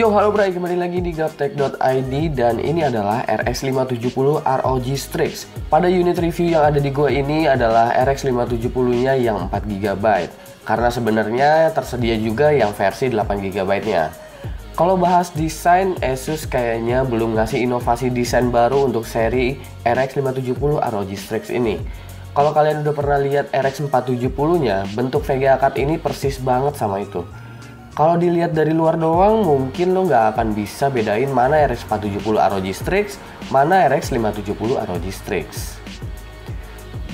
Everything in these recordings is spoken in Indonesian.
Yo, halo Bray, kembali lagi di Gaptek.id dan ini adalah RX 570 ROG Strix. Pada unit review yang ada di gua ini adalah RX 570-nya yang 4GB. Karena sebenarnya tersedia juga yang versi 8GB-nya. Kalau bahas desain, Asus kayaknya belum ngasih inovasi desain baru untuk seri RX 570 ROG Strix ini. Kalau kalian udah pernah lihat RX 470-nya, bentuk VGA card ini persis banget sama itu. Kalau dilihat dari luar doang, mungkin lo nggak akan bisa bedain mana RX 470 ROG Strix, mana RX 570 ROG Strix.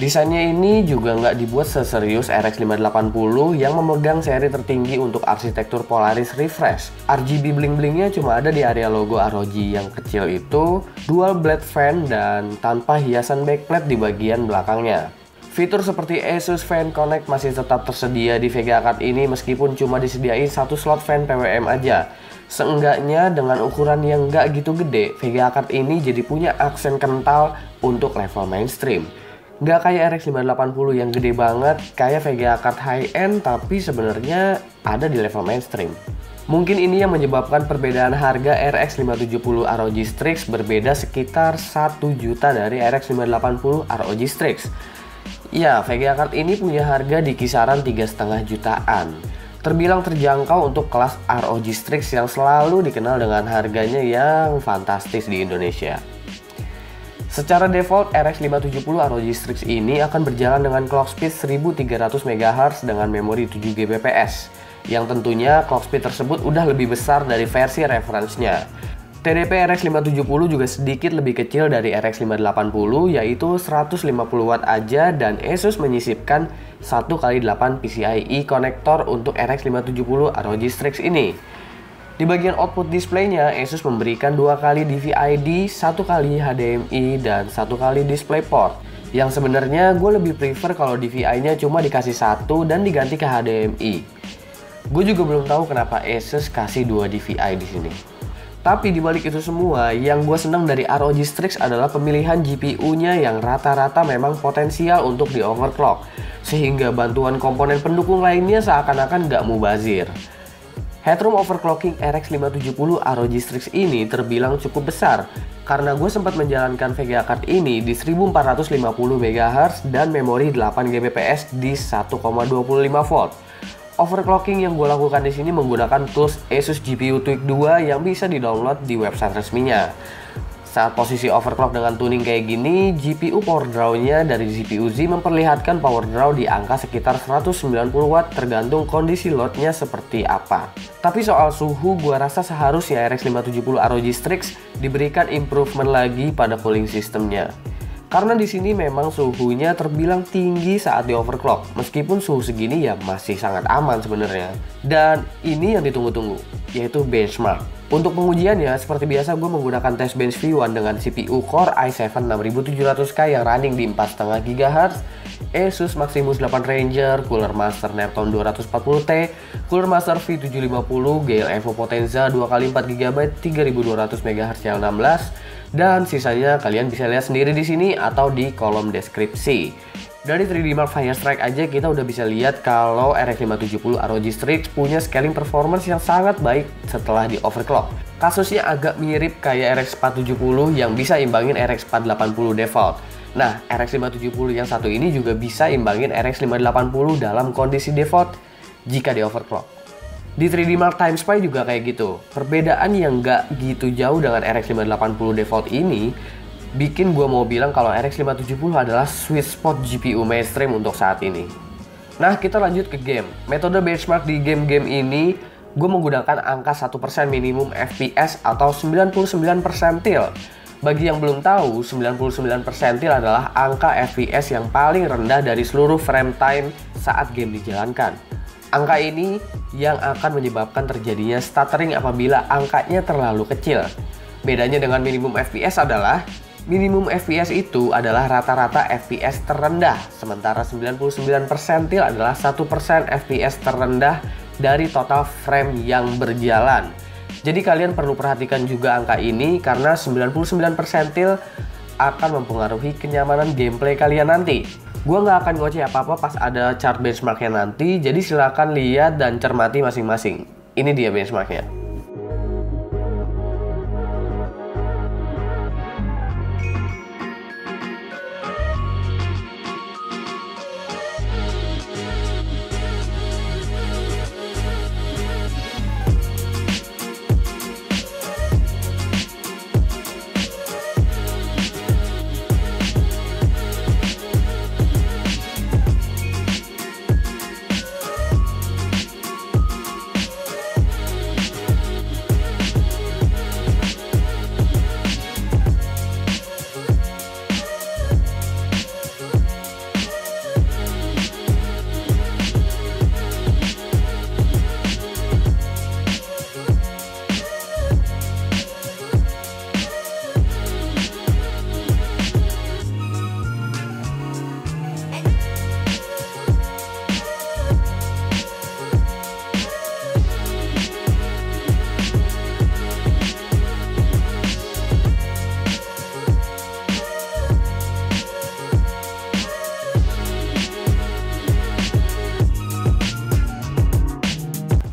Desainnya ini juga nggak dibuat seserius RX 580 yang memegang seri tertinggi untuk arsitektur Polaris Refresh. RGB bling-blingnya cuma ada di area logo ROG yang kecil itu, dual blade fan dan tanpa hiasan backplate di bagian belakangnya. Fitur seperti Asus Fan Connect masih tetap tersedia di VGA card ini meskipun cuma disediain satu slot fan PWM aja. Seenggaknya dengan ukuran yang nggak gitu gede, VGA card ini jadi punya aksen kental untuk level mainstream. Nggak kayak RX 580 yang gede banget, kayak VGA card high-end tapi sebenarnya ada di level mainstream. Mungkin ini yang menyebabkan perbedaan harga RX 570 ROG Strix berbeda sekitar 1 juta dari RX 580 ROG Strix. Ya, VGA card ini punya harga di kisaran 3,5 jutaan. Terbilang terjangkau untuk kelas ROG Strix yang selalu dikenal dengan harganya yang fantastis di Indonesia. Secara default, RX 570 ROG Strix ini akan berjalan dengan clock speed 1300 MHz dengan memori 7 Gbps, yang tentunya clock speed tersebut udah lebih besar dari versi reference-nya. TDP RX 570 juga sedikit lebih kecil dari RX 580 yaitu 150 Watt aja dan Asus menyisipkan 1x8 PCIe konektor untuk RX 570 ROG Strix ini. Di bagian output displaynya, Asus memberikan 2x DVI-D, 1x HDMI, dan 1x DisplayPort. Yang sebenarnya gue lebih prefer kalau DVI-nya cuma dikasih satu dan diganti ke HDMI. Gue juga belum tahu kenapa Asus kasih 2 DVI di sini. Tapi dibalik itu semua, yang gue senang dari ROG Strix adalah pemilihan GPU-nya yang rata-rata memang potensial untuk di overclock, sehingga bantuan komponen pendukung lainnya seakan-akan gak mubazir. Headroom overclocking RX 570 ROG Strix ini terbilang cukup besar, karena gue sempat menjalankan VGA card ini di 1450 MHz dan memori 8 Gbps di 1,25 volt. Overclocking yang gue lakukan di sini menggunakan tools Asus GPU Tweak 2 yang bisa di-download di website resminya. Saat posisi overclock dengan tuning kayak gini, GPU power draw-nya dari GPU Z memperlihatkan power draw di angka sekitar 190 Watt tergantung kondisi load-nya seperti apa. Tapi soal suhu, gue rasa seharusnya RX 570 ROG Strix diberikan improvement lagi pada cooling systemnya. Karena di sini memang suhunya terbilang tinggi saat di overclock, meskipun suhu segini ya masih sangat aman sebenarnya. Dan ini yang ditunggu-tunggu, yaitu benchmark. Untuk pengujiannya, seperti biasa gue menggunakan Test Bench V1 dengan CPU Core i7 6700K yang running di 4,5 GHz, Asus Maximus 8 Ranger, Cooler Master Neptune 240T, Cooler Master V750, Gale Evo Potenza 2x4GB 3200 MHz channel 16, dan sisanya kalian bisa lihat sendiri di sini atau di kolom deskripsi. Dari 3D Mark Firestrike aja kita udah bisa lihat kalau RX 570 ROG Strix punya scaling performance yang sangat baik setelah di overclock. Kasusnya agak mirip kayak RX 470 yang bisa imbangin RX 480 default. Nah, RX 570 yang satu ini juga bisa imbangin RX 580 dalam kondisi default jika di overclock. Di 3D Mark Time Spy juga kayak gitu. Perbedaan yang nggak gitu jauh dengan RX 580 default ini bikin gue mau bilang kalau RX 570 adalah sweet spot GPU mainstream untuk saat ini. Nah, kita lanjut ke game. Metode benchmark di game-game ini gue menggunakan angka 1% minimum FPS atau 99 persentil. Bagi yang belum tahu, 99 persentil adalah angka FPS yang paling rendah dari seluruh frame time saat game dijalankan. Angka ini yang akan menyebabkan terjadinya stuttering apabila angkanya terlalu kecil. Bedanya dengan minimum FPS adalah minimum FPS itu adalah rata-rata FPS terendah, sementara 99 persentil adalah 1% FPS terendah dari total frame yang berjalan. Jadi kalian perlu perhatikan juga angka ini karena 99 persentil akan mempengaruhi kenyamanan gameplay kalian nanti. Gue nggak akan ngoceh apa-apa pas ada chart benchmarknya nanti, jadi silahkan lihat dan cermati masing-masing. Ini dia benchmarknya.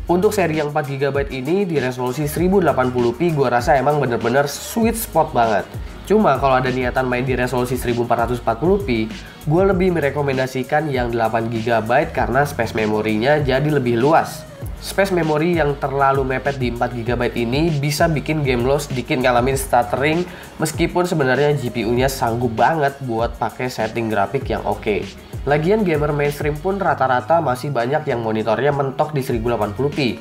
Untuk seri yang 4GB ini di resolusi 1080p gua rasa emang bener-bener sweet spot banget. Cuma kalau ada niatan main di resolusi 1440p, gue lebih merekomendasikan yang 8GB karena space memorinya jadi lebih luas. Space memory yang terlalu mepet di 4GB ini bisa bikin game lo sedikit ngalamin stuttering, meskipun sebenarnya GPU-nya sanggup banget buat pakai setting grafik yang oke. Lagian gamer mainstream pun rata-rata masih banyak yang monitornya mentok di 1080p.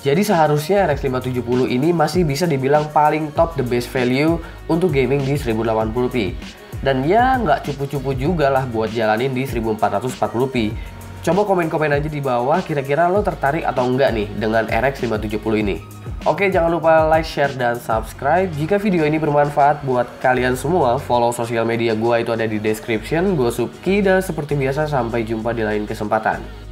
Jadi seharusnya RX 570 ini masih bisa dibilang paling top the best value untuk gaming di 1080p. Dan ya nggak cupu-cupu juga lah buat jalanin di 1440p. Coba komen-komen aja di bawah kira-kira lo tertarik atau enggak nih dengan RX 570 ini. Oke, jangan lupa like, share, dan subscribe. Jika video ini bermanfaat buat kalian semua, follow sosial media gue itu ada di description. Gue Subki dan seperti biasa sampai jumpa di lain kesempatan.